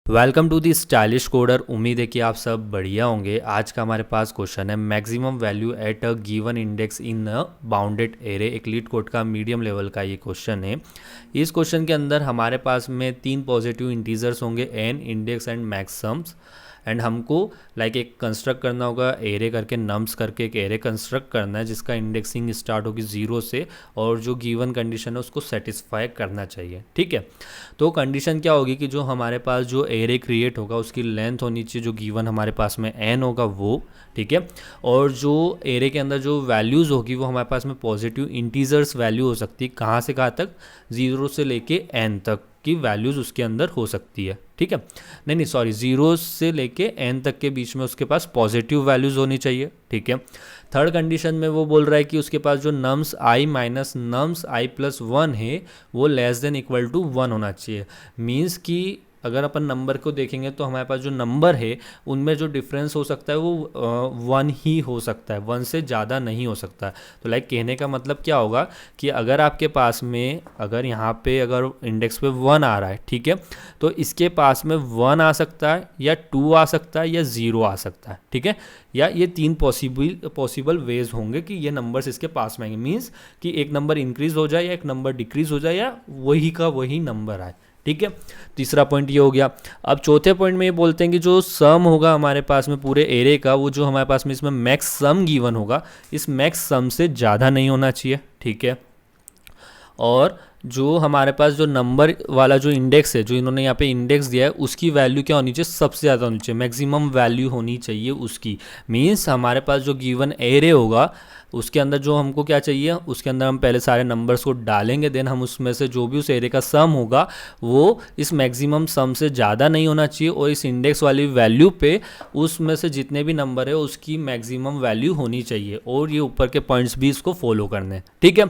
Welcome to the stylish coder. उम्मीद है कि आप सब बढ़िया होंगे। आज का हमारे पास क्वेश्चन है maximum value at a given index in a bounded array. एक लीड कोड का मीडियम लेवल का ये क्वेश्चन है। इस क्वेश्चन के अंदर हमारे पास में 3 पॉजिटिव इंटीजर्स होंगे, n, index and max sums. And हमको एक कंस्ट्रक्ट करना होगा एरे करके, नम्स करके एक एरे कंस्ट्रक्ट करना है जिसका इंडेक्सिंग स्टार्ट होगी 0 से और जो गिवन कंडीशन है उसको सेटिस्फाई करना चाहिए। ठीक है, तो कंडीशन क्या होगी कि जो हमारे पास जो एरे क्रिएट होगा उसकी लेंथ होनी चाहिए जो गिवन हमारे पास में एन होगा वो। ठीक है, और जो एरे के अंदर जो वैल्यूज़ होगी वो हमारे पास में पॉजिटिव इंटीजर्स वैल्यू हो सकती है। कहाँ से कहाँ तक? 0 से लेके एन तक की वैल्यूज़ उसके अंदर हो सकती है। ठीक है, नहीं सॉरी, 0 से लेके एन तक के बीच में उसके पास पॉजिटिव वैल्यूज़ होनी चाहिए। ठीक है, थर्ड कंडीशन में वो बोल रहा है कि उसके पास जो नम्स आई माइनस नम्स आई प्लस 1 है वो लेस देन इक्वल टू 1 होना चाहिए। मीन्स कि अगर अपन नंबर को देखेंगे तो हमारे पास जो नंबर है उनमें जो डिफरेंस हो सकता है वो 1 ही हो सकता है, 1 से ज़्यादा नहीं हो सकता है। तो कहने का मतलब क्या होगा कि अगर आपके पास में अगर यहाँ पे अगर इंडेक्स पे 1 आ रहा है, ठीक है, तो इसके पास में 1 आ सकता है या 2 आ सकता है या 0 आ सकता है। ठीक है, या ये 3 पॉसिबल वेज होंगे कि ये नंबर्स इसके पास में आएंगे। मीन्स कि एक नंबर इंक्रीज हो जाए या एक नंबर डिक्रीज हो जाए या वही का वही नंबर आए। ठीक है, तीसरा पॉइंट ये हो गया। अब चौथे पॉइंट में ये बोलते हैं कि जो सम होगा हमारे पास में पूरे एरे का, वो जो हमारे पास में इसमें मैक्स सम गिवन होगा, इस मैक्स सम से ज़्यादा नहीं होना चाहिए। ठीक है, और जो हमारे पास जो नंबर वाला जो इंडेक्स है, जो इन्होंने यहाँ पे इंडेक्स दिया है, उसकी वैल्यू क्या होनी चाहिए? सबसे ज़्यादा होनी चाहिए, मैक्सिमम वैल्यू होनी चाहिए उसकी। मीन्स हमारे पास जो गिवन एरे होगा उसके अंदर जो हमको क्या चाहिए, उसके अंदर हम पहले सारे नंबर्स को डालेंगे, देन हम उसमें से जो भी उस एरे का सम होगा वो इस मैक्सिमम सम से ज़्यादा नहीं होना चाहिए और इस इंडेक्स वाली वैल्यू पे उसमें से जितने भी नंबर है उसकी मैक्सिमम वैल्यू होनी चाहिए और ये ऊपर के पॉइंट्स भी इसको फॉलो करने हैं। ठीक है,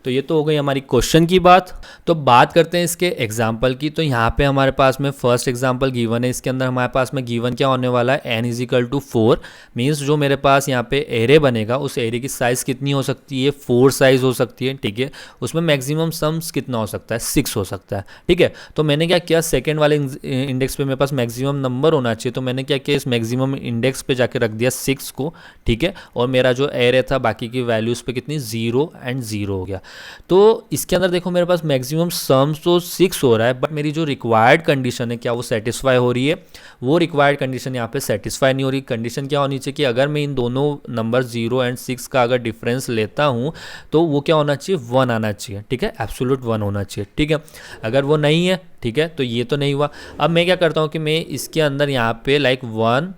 तो ये तो हो गई हमारी क्वेश्चन की बात। तो बात करते हैं इसके एग्जाम्पल की। तो यहाँ पे हमारे पास में फर्स्ट एग्जाम्पल गिवन है। इसके अंदर हमारे पास में गिवन क्या होने वाला है? n is equal to 4। Means जो मेरे पास यहाँ पे एरे बनेगा उस एरे की साइज कितनी हो सकती है? 4 साइज हो सकती है। ठीक है, उसमें मैक्सिमम सम्स कितना हो सकता है? 6 हो सकता है। ठीक है, तो मैंने क्या किया, सेकेंड वाले इंडेक्स पे मेरे पास मैक्सिमम नंबर होना चाहिए, तो मैंने क्या किया, इस मैक्सिमम इंडेक्स पे जाके रख दिया 6 को। ठीक है, और मेरा जो एरे था बाकी की वैल्यूज पे कितनी? 0 एंड 0 हो गया। तो इसके अंदर देखो मेरे पास मैक्सिमम सम्स तो 6 हो रहा है, बट मेरी जो रिक्वायर्ड कंडीशन है क्या वो सेटिस्फाई हो रही है? वो रिक्वायर्ड कंडीशन यहाँ पे सेटिस्फाई नहीं हो रही। कंडीशन क्या होनी चाहिए कि अगर मैं इन दोनों नंबर 0 एंड 6 का अगर डिफरेंस लेता हूँ तो वो क्या होना चाहिए? 1 आना चाहिए। ठीक है, एब्सोल्यूट 1 होना चाहिए। ठीक है, अगर वो नहीं है, ठीक है, तो ये तो नहीं हुआ। अब मैं क्या करता हूँ कि मैं इसके अंदर यहाँ पे 1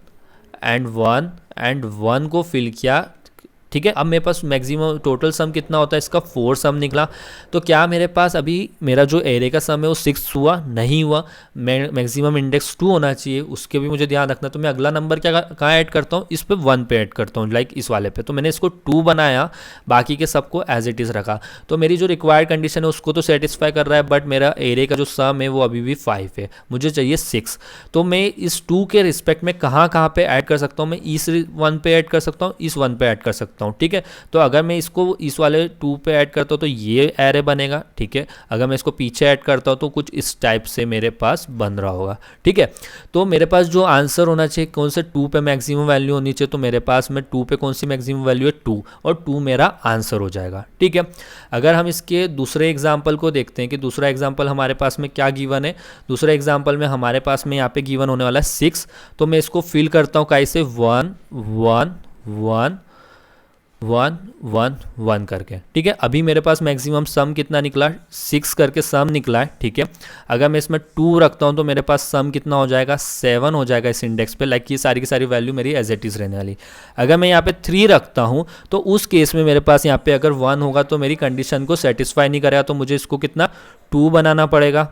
एंड 1 एंड 1 को फिल किया। ठीक है, अब मेरे पास मैक्सिमम टोटल सम कितना होता है? इसका 4 सम निकला। तो क्या मेरे पास अभी मेरा जो एरे का सम है वो 6 हुआ? नहीं हुआ। मैक्सिमम इंडेक्स 2 होना चाहिए, उसके भी मुझे ध्यान रखना। तो मैं अगला नंबर क्या कहाँ ऐड करता हूँ? इस पे 1 पे ऐड करता हूँ, इस वाले पे। तो मैंने इसको 2 बनाया, बाकी के सबको एज इट इज़ रखा। तो मेरी जो रिक्वायर्ड कंडीशन है उसको तो सेटिस्फाई कर रहा है, बट मेरा एरे का जो सम है वो अभी भी 5 है, मुझे चाहिए 6। तो मैं इस 2 के रिस्पेक्ट में कहाँ कहाँ पे ऐड कर सकता हूँ? मैं इस 1 पे ऐड कर सकता हूँ, इस 1 पे ऐड कर सकता हूँ। ठीक है, तो अगर मैं इसको इस वाले 2 पे ऐड करता हूँ तो ये एरे बनेगा। ठीक है, अगर मैं इसको पीछे ऐड करता हूँ तो कुछ इस टाइप से मेरे पास बन रहा होगा। ठीक है, तो मेरे पास जो आंसर होना चाहिए कौन से? 2 पे मैक्सिमम वैल्यू होनी चाहिए। तो मेरे पास में 2 पे कौन सी मैक्सिमम वैल्यू है? 2, और 2 मेरा आंसर हो जाएगा। ठीक है, अगर हम इसके दूसरे एग्जाम्पल को देखते हैं कि दूसरा एग्जाम्पल हमारे पास में क्या गिवन है। दूसरे एग्जाम्पल में हमारे पास में यहाँ पे गिवन होने वाला है 6। तो मैं इसको फिल करता हूँ कैसे? 1 1 1 1 1 1 करके। ठीक है, अभी मेरे पास मैक्सिमम सम कितना निकला? 6 करके सम निकला है। ठीक है, अगर मैं इसमें 2 रखता हूँ तो मेरे पास सम कितना हो जाएगा? 7 हो जाएगा इस इंडेक्स पे। ये सारी की सारी वैल्यू मेरी एज इट इज़ रहने वाली। अगर मैं यहाँ पे 3 रखता हूँ तो उस केस में मेरे पास यहाँ पे अगर 1 होगा तो मेरी कंडीशन को सेटिस्फाई नहीं करेगा, तो मुझे इसको कितना? 2 बनाना पड़ेगा।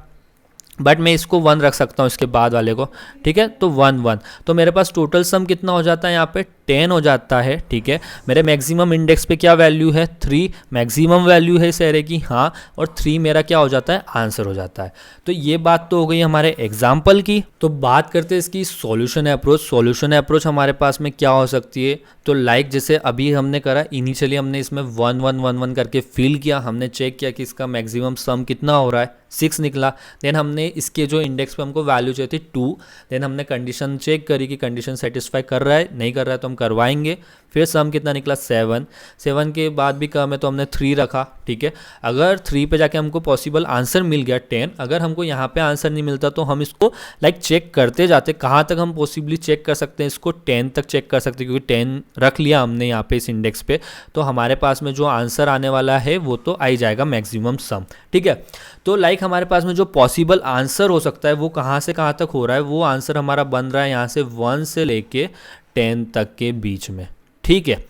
बट मैं इसको 1 रख सकता हूँ इसके बाद वाले को। ठीक है, तो 1 1, तो मेरे पास टोटल सम कितना हो जाता है यहाँ पे? 10 हो जाता है, ठीक है। मेरे मैक्सिमम इंडेक्स पे क्या वैल्यू है, 3 मैक्सिमम वैल्यू है इस एरे की, हाँ, और 3 मेरा क्या हो जाता है, आंसर हो जाता है। तो ये बात तो हो गई हमारे एग्जाम्पल की। तो बात करते हैं इसकी सॉल्यूशन अप्रोच। सॉल्यूशन अप्रोच हमारे पास में क्या हो सकती है, तो लाइक जैसे अभी हमने करा, इनिशियली हमने इसमें 1 1 1 1 करके फिल किया, हमने चेक किया कि इसका मैक्सिमम सम कितना हो रहा है, 6 निकला। देन हमने इसके जो इंडेक्स पे हमको वैल्यू चाहिए थी 2, देन हमने कंडीशन चेक करी कि कंडीशन सेटिस्फाई कर रहा है, नहीं कर रहा है तो हम करवाएंगे। फिर सम कितना निकला 7, 7 के बाद भी कम है तो हमने 3 रखा, ठीक है। अगर 3 पे जाके हमको पॉसिबल आंसर मिल गया 10, अगर हमको यहाँ पे आंसर नहीं मिलता तो हम इसको लाइक चेक करते जाते, कहाँ तक हम पॉसिबली चेक कर सकते हैं इसको, 10 तक चेक कर सकते हैं, क्योंकि 10 रख लिया हमने यहाँ पे इस इंडेक्स पे, तो हमारे पास में जो आंसर आने वाला है वो तो आ ही जाएगा मैक्सिमम सम, ठीक है। तो लाइक हमारे पास में जो पॉसिबल आंसर हो सकता है वो कहाँ से कहाँ तक हो रहा है, वो आंसर हमारा बन रहा है यहाँ से 1 से लेके 10 तक के बीच में, ठीक है।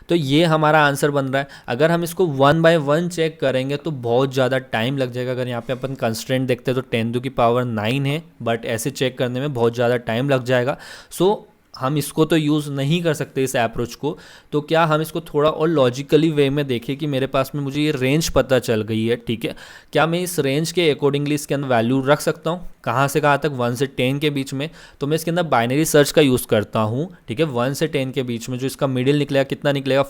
तो ये हमारा आंसर बन रहा है। अगर हम इसको 1 बाय 1 चेक करेंगे तो बहुत ज़्यादा टाइम लग जाएगा। अगर यहाँ पे अपन कंस्ट्रेंट देखते हैं तो 10⁹ है, बट ऐसे चेक करने में बहुत ज़्यादा टाइम लग जाएगा। सो हम इसको तो यूज़ नहीं कर सकते इस अप्रोच को। तो क्या हम इसको थोड़ा और लॉजिकली वे में देखें कि मेरे पास में मुझे ये रेंज पता चल गई है, ठीक है। क्या मैं इस रेंज के अकॉर्डिंगली इसके अंदर वैल्यू रख सकता हूँ, कहाँ से कहाँ तक, 1 से 10 के बीच में। तो मैं इसके अंदर बाइनरी सर्च का यूज़ करता हूँ, ठीक है। 1 से 10 के बीच में जो इसका मिडिल निकलेगा, कितना निकलेगा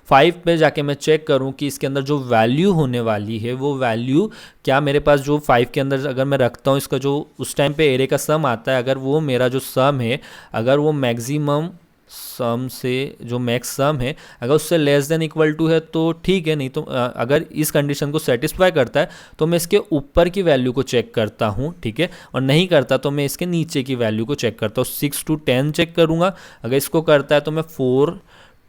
5 पे जाके मैं चेक करूँ कि इसके अंदर जो वैल्यू होने वाली है वो वैल्यू क्या मेरे पास जो 5 के अंदर अगर मैं रखता हूँ, इसका जो उस टाइम पे एरे का सम आता है, अगर वो मेरा जो सम है, अगर वो मैक्सिमम सम से जो मैक्स सम है अगर उससे लेस देन इक्वल टू है तो ठीक है, नहीं तो अगर इस कंडीशन को सेटिस्फाई करता है तो मैं इसके ऊपर की वैल्यू को चेक करता हूँ, ठीक है। और नहीं करता तो मैं इसके नीचे की वैल्यू को चेक करता हूँ। 6 to 10 चेक करूँगा, अगर इसको करता है तो मैं 4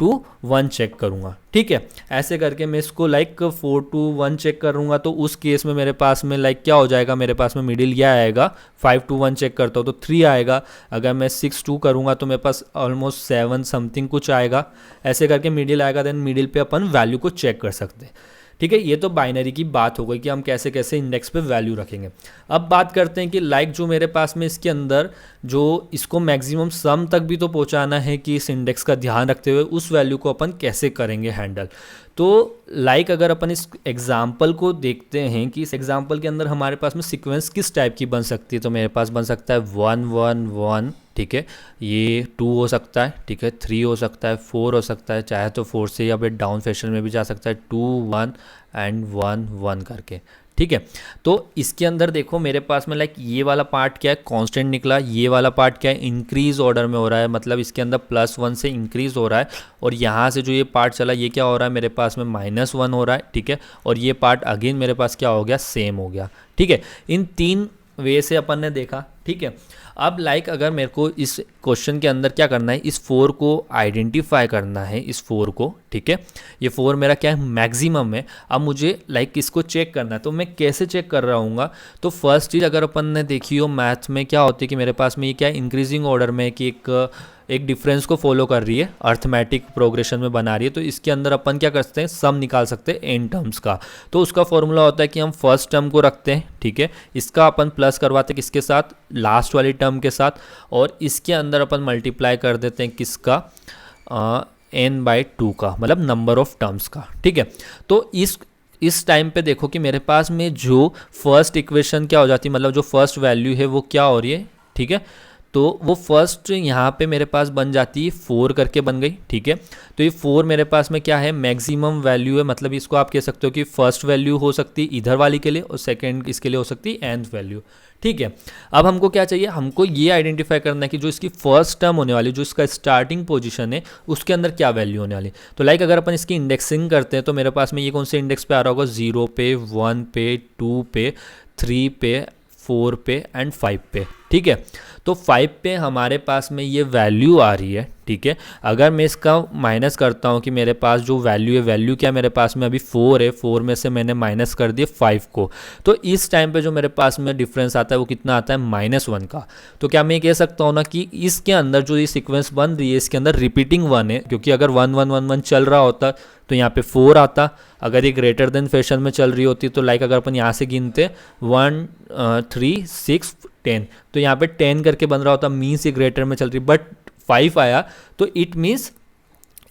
to 1 चेक करूँगा, ठीक है। ऐसे करके मैं इसको लाइक 4 to 1 चेक करूँगा, तो उस केस में मेरे पास में लाइक क्या हो जाएगा, मेरे पास में मिडिल यह आएगा। 5 to 1 चेक करता हूँ तो 3 आएगा। अगर मैं 6 2 करूँगा तो मेरे पास ऑलमोस्ट 7 समथिंग कुछ आएगा। ऐसे करके मिडिल आएगा, देन मिडिल पे अपन वैल्यू को चेक कर सकते हैं, ठीक है। ये तो बाइनरी की बात हो गई कि हम कैसे कैसे इंडेक्स पे वैल्यू रखेंगे। अब बात करते हैं कि लाइक जो मेरे पास में इसके अंदर जो इसको मैक्सिमम सम तक भी तो पहुंचाना है कि इस इंडेक्स का ध्यान रखते हुए उस वैल्यू को अपन कैसे करेंगे हैंडल। तो लाइक अगर अपन इस एग्जाम्पल को देखते हैं कि इस एग्जाम्पल के अंदर हमारे पास में सीक्वेंस किस टाइप की बन सकती है, तो मेरे पास बन सकता है 1 1 1, ठीक है। ये 2 हो सकता है, ठीक है, 3 हो सकता है, 4 हो सकता है, चाहे तो 4 से या फिर डाउन फैशन में भी जा सकता है, 2 1 एंड 1 1 करके, ठीक है। तो इसके अंदर देखो मेरे पास में लाइक ये वाला पार्ट क्या है, कांस्टेंट निकला, ये वाला पार्ट क्या है, इंक्रीज ऑर्डर में हो रहा है, मतलब इसके अंदर +1 से इंक्रीज हो रहा है। और यहाँ से जो ये पार्ट चला ये क्या हो रहा है, मेरे पास में -1 हो रहा है, ठीक है। और ये पार्ट अगेन मेरे पास क्या हो गया, सेम हो गया, ठीक है। इन 3 वे से अपन ने देखा, ठीक है। अब लाइक अगर मेरे को इस क्वेश्चन के अंदर क्या करना है, इस 4 को आइडेंटिफाई करना है, इस 4 को, ठीक है। ये 4 मेरा क्या है, मैक्सिमम है। अब मुझे लाइक इसको चेक करना है, तो मैं कैसे चेक कर रहा हूँ। तो फर्स्ट चीज़ अगर अपन ने देखी हो मैथ में क्या होती है कि मेरे पास में ये क्या है, इंक्रीजिंग ऑर्डर में कि एक डिफरेंस को फॉलो कर रही है, अर्थमेटिक प्रोग्रेशन में बना रही है। तो इसके अंदर अपन क्या कर सकते हैं, सम निकाल सकते हैं n टर्म्स का। तो उसका फॉर्मूला होता है कि हम फर्स्ट टर्म को रखते हैं, ठीक है, इसका अपन प्लस करवाते हैं किसके साथ, लास्ट वाली टर्म के साथ, और इसके अंदर अपन मल्टीप्लाई कर देते हैं किसका, n/2 का, मतलब नंबर ऑफ टर्म्स का, ठीक है। तो इस टाइम पे देखो कि मेरे पास में जो फर्स्ट इक्वेशन क्या हो जाती है, मतलब जो फर्स्ट वैल्यू है वो क्या हो रही है, ठीक है। तो वो फर्स्ट यहाँ पे मेरे पास बन जाती है 4 करके बन गई, ठीक है। तो ये 4 मेरे पास में क्या है, मैक्सिमम वैल्यू है, मतलब इसको आप कह सकते हो कि फर्स्ट वैल्यू हो सकती है इधर वाली के लिए और सेकंड इसके लिए हो सकती है nth वैल्यू, ठीक है। अब हमको क्या चाहिए, हमको ये आइडेंटिफाई करना है कि जो इसकी फर्स्ट टर्म होने वाली, जो इसका स्टार्टिंग पोजीशन है उसके अंदर क्या वैल्यू होने वाली। तो लाइक अगर अपन इसकी इंडेक्सिंग करते हैं तो मेरे पास में ये कौन से इंडेक्स पे आ रहा होगा, 0 पे, 1 पे, 2 पे, 3 पे, 4 पे एंड 5 पे, ठीक है। तो 5 पे हमारे पास में ये वैल्यू आ रही है, ठीक है। अगर मैं इसका माइनस करता हूँ कि मेरे पास जो वैल्यू है, वैल्यू क्या मेरे पास में अभी 4 है, 4 में से मैंने माइनस कर दिया 5 को, तो इस टाइम पे जो मेरे पास में डिफरेंस आता है वो कितना आता है, -1 का। तो क्या मैं कह सकता हूँ ना कि इसके अंदर जो ये सीक्वेंस बन रही है इसके अंदर रिपीटिंग 1 है, क्योंकि अगर 1 1 1 1 चल रहा होता तो यहाँ पे 4 आता। अगर ये ग्रेटर देन फैशन में चल रही होती तो लाइक अगर अपन यहाँ से गिनते 1 3 6 10, तो यहाँ पे 10 करके बन रहा होता, मीन्स ये ग्रेटर में चल रही, बट 5 आया तो इट मीन्स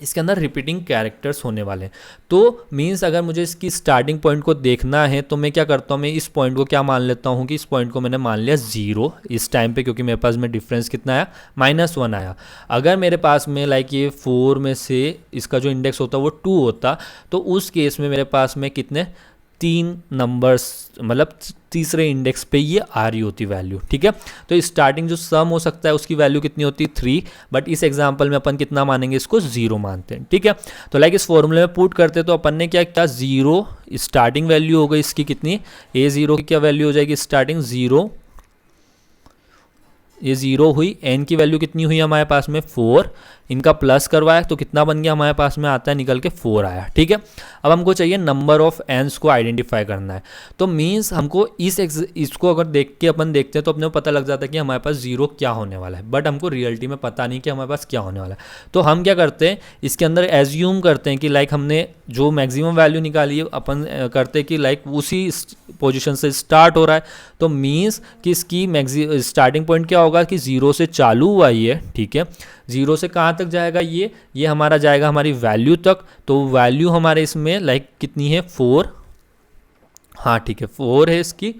इसके अंदर रिपीटिंग कैरेक्टर्स होने वाले हैं। तो मीन्स अगर मुझे इसकी स्टार्टिंग पॉइंट को देखना है तो मैं क्या करता हूँ, मैं इस पॉइंट को क्या मान लेता हूँ कि इस पॉइंट को मैंने मान लिया 0 इस टाइम पे, क्योंकि मेरे पास में डिफरेंस कितना आया, -1 आया। अगर मेरे पास में लाइक ये 4 में से इसका जो इंडेक्स होता वो 2 होता तो उस केस में मेरे पास में कितने 3 नंबर्स, मतलब तीसरे इंडेक्स पे ये आ रही होती वैल्यू, ठीक है। तो स्टार्टिंग जो सम हो सकता है उसकी वैल्यू कितनी होती है 3, बट इस एग्जांपल में अपन कितना मानेंगे, इसको 0 मानते हैं, ठीक है। तो लाइक इस फॉर्मूले में पुट करते तो अपन ने क्या क्या 0 स्टार्टिंग वैल्यू हो गई इसकी कितनी, a0 की क्या वैल्यू हो जाएगी स्टार्टिंग 0, ये 0 हुई, n की वैल्यू कितनी हुई हमारे पास में 4, इनका प्लस करवाया तो कितना बन गया हमारे पास में आता है निकल के 4 आया, ठीक है। अब हमको चाहिए नंबर ऑफ एंस को आइडेंटिफाई करना है। तो मीन्स हमको इसको अगर देख के अपन देखते हैं तो अपने को पता लग जाता है कि हमारे पास 0 क्या होने वाला है, बट हमको रियलिटी में पता नहीं कि हमारे पास क्या होने वाला है। तो हम क्या करते हैं, इसके अंदर एज्यूम करते हैं कि लाइक हमने जो मैक्सिमम वैल्यू निकाली है अपन करते हैं कि लाइक उसी पोजिशन से स्टार्ट हो रहा है। तो मीन्स कि इसकी स्टार्टिंग पॉइंट क्या होगा कि 0 से चालू हुआ ही है, ठीक है। 0 से कहाँ तक जाएगा, ये हमारा जाएगा हमारी वैल्यू तक। तो वैल्यू हमारे इसमें लाइक कितनी है 4, हाँ ठीक है 4 है इसकी।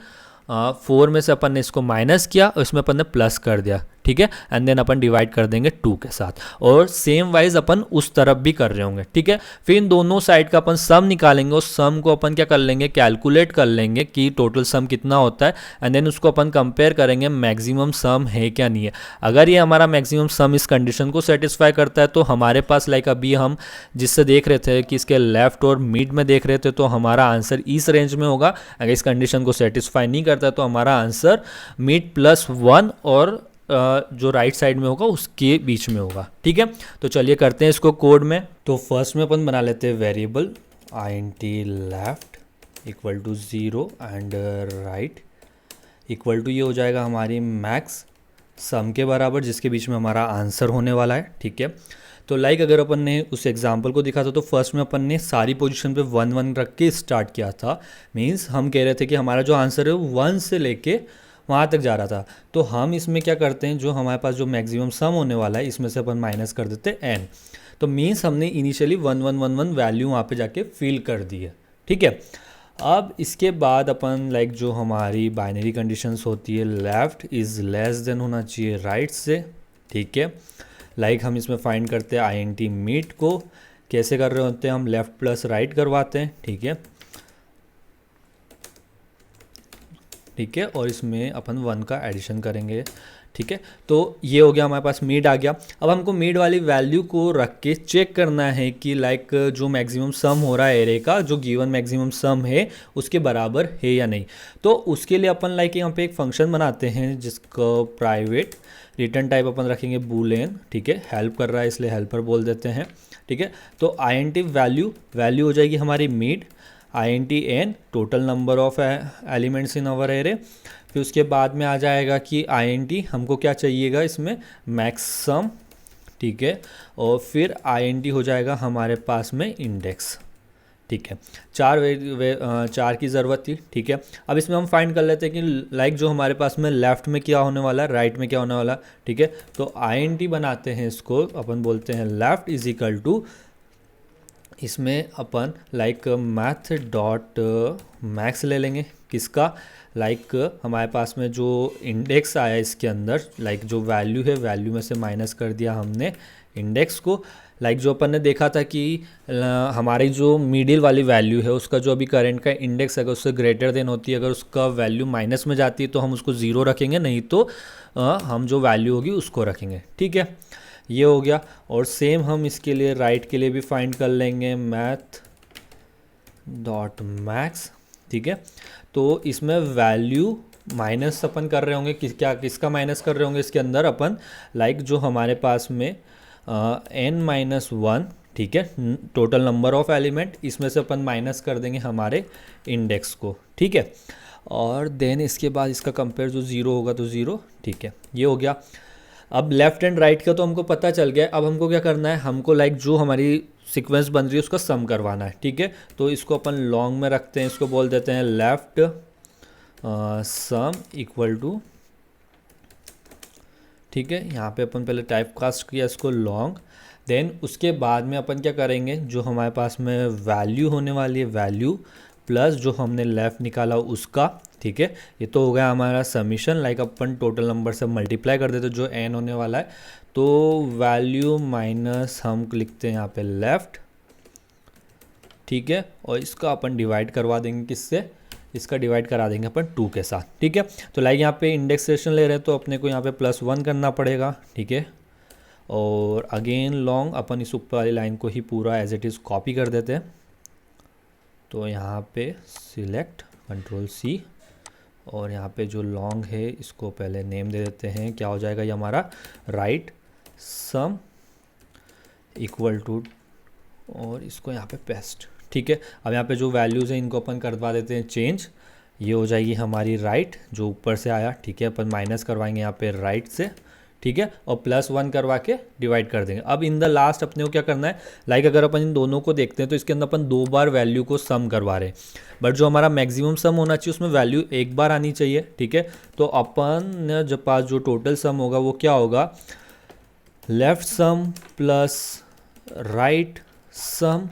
4 में से अपन ने इसको माइनस किया और इसमें अपन ने प्लस कर दिया, ठीक है। एंड देन अपन डिवाइड कर देंगे 2 के साथ, और सेम वाइज अपन उस तरफ भी कर रहे होंगे, ठीक है। फिर इन दोनों साइड का अपन सम निकालेंगे, उस सम को अपन क्या कर लेंगे, कैलकुलेट कर लेंगे कि टोटल सम कितना होता है, एंड देन उसको अपन कंपेयर करेंगे मैक्सिमम सम है क्या नहीं है। अगर ये हमारा मैक्सिमम सम इस कंडीशन को सेटिस्फाई करता है तो हमारे पास लाइक अभी हम जिससे देख रहे थे कि इसके लेफ्ट और मिड में देख रहे थे तो हमारा आंसर इस रेंज में होगा। अगर इस कंडीशन को सेटिस्फाई नहीं करता है तो हमारा आंसर मिड +1 और जो राइट साइड में होगा उसके बीच में होगा, ठीक है। तो चलिए करते हैं इसको कोड में। तो फर्स्ट में अपन बना लेते हैं variable int left equal to 0 and right equal to, ये हो जाएगा हमारी मैक्स सम के बराबर जिसके बीच में हमारा आंसर होने वाला है, ठीक है। तो लाइक अगर अपन ने उस एग्जाम्पल को दिखा था तो फर्स्ट में अपन ने सारी पोजीशन पे 1 1 रख के स्टार्ट किया था। मीन्स हम कह रहे थे कि हमारा जो आंसर है वो 1 से लेके वहाँ तक जा रहा था। तो हम इसमें क्या करते हैं, जो हमारे पास जो मैक्सिमम सम होने वाला है इसमें से अपन माइनस कर देते हैं n। तो मीन्स हमने इनिशियली 1 1 1 1 वैल्यू वहाँ पे जाके फिल कर दी है, ठीक है। अब इसके बाद अपन लाइक जो हमारी बाइनरी कंडीशंस होती है लेफ़्ट इज़ लेस देन होना चाहिए राइट से, ठीक है। लाइक हम इसमें फाइंड करते हैं int मीट को, कैसे कर रहे होते हैं हम, लेफ़्ट प्लस राइट करवाते हैं, ठीक है, ठीक है। और इसमें अपन 1 का एडिशन करेंगे, ठीक है। तो ये हो गया हमारे पास मिड आ गया। अब हमको मिड वाली वैल्यू को रख के चेक करना है कि लाइक जो मैक्सिमम सम हो रहा है एरे का, जो गिवन मैक्सिमम सम है उसके बराबर है या नहीं। तो उसके लिए अपन लाइक यहाँ पे एक फंक्शन बनाते हैं जिसको प्राइवेट रिटर्न टाइप अपन रखेंगे बूलियन, ठीक है। हेल्प कर रहा है इसलिए हेल्पर बोल देते हैं, ठीक है। तो int वैल्यू हो जाएगी हमारी mid, int n total number of elements in our array. फिर उसके बाद में आ जाएगा कि int हमको क्या चाहिएगा इसमें मैक्स सम, ठीक है। और फिर int हो जाएगा हमारे पास में इंडेक्स, ठीक है। चार की ज़रूरत थी, ठीक है। अब इसमें हम फाइंड कर लेते हैं कि लाइक जो हमारे पास में लेफ़्ट में क्या होने वाला है, राइट में क्या होने वाला, ठीक है। तो int बनाते हैं इसको, अपन बोलते हैं लेफ़्ट इज इक्वल टू, इसमें अपन लाइक मैथ डॉट मैक्स ले लेंगे, किसका, लाइक हमारे पास में जो इंडेक्स आया इसके अंदर, लाइक जो वैल्यू है वैल्यू में से माइनस कर दिया हमने इंडेक्स को। लाइक जो अपन ने देखा था कि हमारी जो मिडिल वाली वैल्यू है उसका जो अभी करंट का इंडेक्स अगर उससे ग्रेटर देन होती है, अगर उसका वैल्यू माइनस में जाती है तो हम उसको 0 रखेंगे, नहीं तो हम जो वैल्यू होगी उसको रखेंगे, ठीक है। ये हो गया। और सेम हम इसके लिए राइट के लिए भी फाइंड कर लेंगे मैथ डॉट मैक्स, ठीक है। तो इसमें वैल्यू माइनस अपन कर रहे होंगे, किसका माइनस कर रहे होंगे इसके अंदर अपन, लाइक जो हमारे पास में n-1, ठीक है, टोटल नंबर ऑफ एलिमेंट, इसमें से अपन माइनस कर देंगे हमारे इंडेक्स को, ठीक है। और देन इसके बाद इसका कंपेयर जो 0 होगा तो 0, ठीक है। ये हो गया। अब लेफ्ट एंड राइट का तो हमको पता चल गया। अब हमको क्या करना है, हमको लाइक जो हमारी सीक्वेंस बन रही है उसका सम करवाना है, ठीक है। तो इसको अपन लॉन्ग में रखते हैं, इसको बोल देते हैं लेफ्ट सम इक्वल टू, ठीक है, यहाँ पे अपन पहले टाइप कास्ट किया इसको लॉन्ग, देन उसके बाद में अपन क्या करेंगे, जो हमारे पास में वैल्यू होने वाली है वैल्यू प्लस जो हमने लेफ़्ट निकाला उसका, ठीक है, ये तो हो गया हमारा समीशन, लाइक अपन टोटल नंबर से मल्टीप्लाई कर देते जो n होने वाला है, तो वैल्यू माइनस हम लिखते हैं यहाँ पे लेफ़्ट, ठीक है, और इसका अपन डिवाइड करवा देंगे किससे, इसका डिवाइड करा देंगे अपन 2 के साथ, ठीक है। तो लाइक यहाँ पे इंडेक्सेशन ले रहे हैं तो अपने को यहाँ पे +1 करना पड़ेगा, ठीक है, और अगेन लॉन्ग अपन इस ऊपर वाली लाइन को ही पूरा एज इट इज़ कॉपी कर देते हैं, तो यहाँ पे सिलेक्ट Ctrl+C और यहाँ पे जो लॉन्ग है इसको पहले नेम दे देते हैं, क्या हो जाएगा ये हमारा राइट सम इक्वल टू, और इसको यहाँ पे पेस्ट, ठीक है। अब यहाँ पे जो वैल्यूज़ हैं इनको अपन करवा देते हैं चेंज, ये हो जाएगी हमारी राइट जो ऊपर से आया, ठीक है, अपन माइनस करवाएंगे यहाँ पे राइट से, ठीक है, और +1 करवा के डिवाइड कर देंगे। अब इन द लास्ट अपने को क्या करना है, लाइक अगर अपन इन दोनों को देखते हैं तो इसके अंदर अपन 2 बार वैल्यू को सम करवा रहे हैं, बट जो हमारा मैक्सिमम सम होना चाहिए उसमें वैल्यू 1 बार आनी चाहिए, ठीक है। तो अपन जब पास जो टोटल सम होगा वो क्या होगा, लेफ्ट सम प्लस राइट सम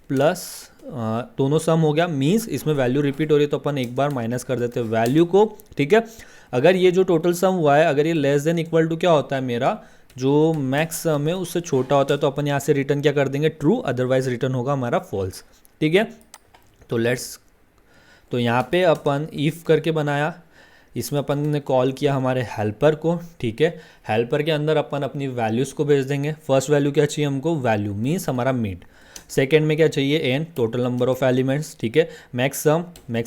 प्लस दोनों सम हो गया, मीन्स इसमें वैल्यू रिपीट हो रही है तो अपन एक बार माइनस कर देते हैं वैल्यू को, ठीक है। अगर ये जो टोटल सम हुआ है अगर ये लेस देन इक्वल टू क्या होता है, मेरा जो मैक्स सम है उससे छोटा होता है, तो अपन यहाँ से रिटर्न क्या कर देंगे ट्रू, अदरवाइज रिटर्न होगा हमारा फॉल्स, ठीक है। तो यहाँ पे अपन इफ़ करके बनाया, इसमें अपन ने कॉल किया हमारे हेल्पर को, ठीक है, हेल्पर के अंदर अपन अपनी वैल्यूज़ को भेज देंगे। फर्स्ट वैल्यू क्या चाहिए हमको, वैल्यू मीन्स हमारा मीट, सेकेंड में क्या चाहिए n, total number of elements, ठीक है, मैक्स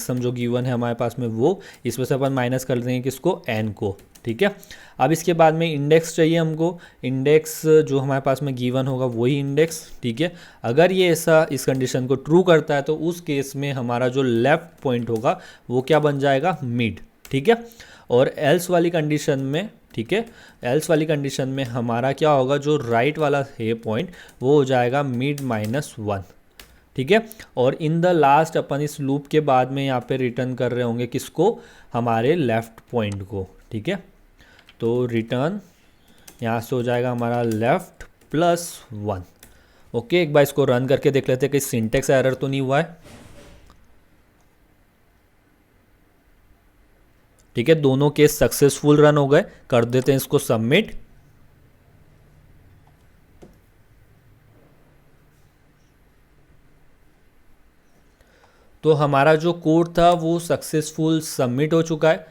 सम जो गिवन है हमारे पास में वो, इसमें से अपन माइनस कर देंगे किसको, एन को, ठीक है। अब इसके बाद में इंडेक्स चाहिए हमको, इंडेक्स जो हमारे पास में गिवन होगा वही इंडेक्स, ठीक है। अगर ये ऐसा इस कंडीशन को ट्रू करता है तो उस केस में हमारा जो लेफ्ट पॉइंट होगा वो क्या बन जाएगा, मिड, ठीक है। और एल्स वाली कंडीशन में, ठीक है, एल्स वाली कंडीशन में हमारा क्या होगा, जो राइट वाला है पॉइंट वो हो जाएगा मिड -1, ठीक है। और इन द लास्ट अपन इस लूप के बाद में यहाँ पे रिटर्न कर रहे होंगे किसको, हमारे लेफ्ट पॉइंट को, ठीक है। तो रिटर्न यहाँ से हो जाएगा हमारा लेफ्ट +1, ओके। एक बार इसको रन करके देख लेते हैं कि सिंटेक्स एरर तो नहीं हुआ है, ठीक है, दोनों केस सक्सेसफुल रन हो गए। कर देते हैं इसको सबमिट, तो हमारा जो कोड था वो सक्सेसफुल सबमिट हो चुका है।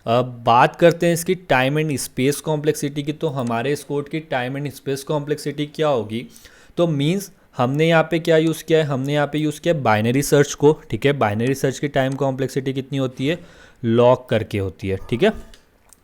अब बात करते हैं इसकी टाइम एंड स्पेस कॉम्प्लेक्सिटी की, तो हमारे इस कोड की टाइम एंड स्पेस कॉम्प्लेक्सिटी क्या होगी, तो मीन्स हमने यहाँ पे क्या यूज़ किया है, हमने यहाँ पे यूज़ किया बाइनरी सर्च को, ठीक है। बाइनरी सर्च की टाइम कॉम्प्लेक्सिटी कितनी होती है, लॉग करके होती है, ठीक है।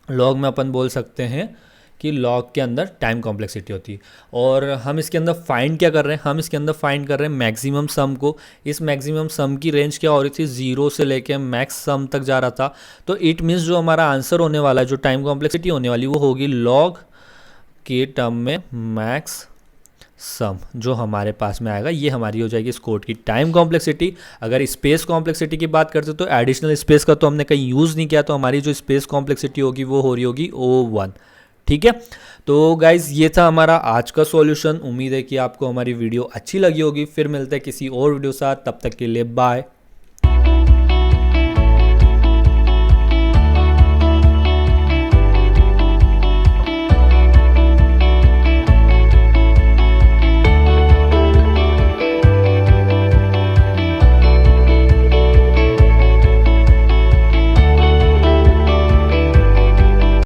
लॉग में अपन बोल सकते हैं कि लॉग के अंदर टाइम कॉम्प्लेक्सिटी होती है। और हम इसके अंदर फाइंड क्या कर रहे हैं, हम इसके अंदर फाइंड कर रहे हैं मैक्सिमम सम को। इस मैक्सिमम सम की रेंज क्या हो रही थी, 0 से लेके मैक्स सम तक जा रहा था, तो इट मीन्स जो हमारा आंसर होने वाला है, जो टाइम कॉम्प्लेक्सिटी होने वाली वो होगी लॉग के टर्म में मैक्स सम, जो हमारे पास में आएगा ये हमारी हो जाएगी इस कोड की टाइम कॉम्प्लेक्सिटी। अगर स्पेस कॉम्प्लेक्सिटी की बात करते तो एडिशनल स्पेस का तो हमने कहीं यूज़ नहीं किया, तो हमारी जो स्पेस कॉम्प्लेक्सिटी होगी वो हो रही होगी O1, ठीक है। तो गाइज ये था हमारा आज का सॉल्यूशन। उम्मीद है कि आपको हमारी वीडियो अच्छी लगी होगी। फिर मिलते हैं किसी और वीडियो साथ, तब तक के लिए बाय।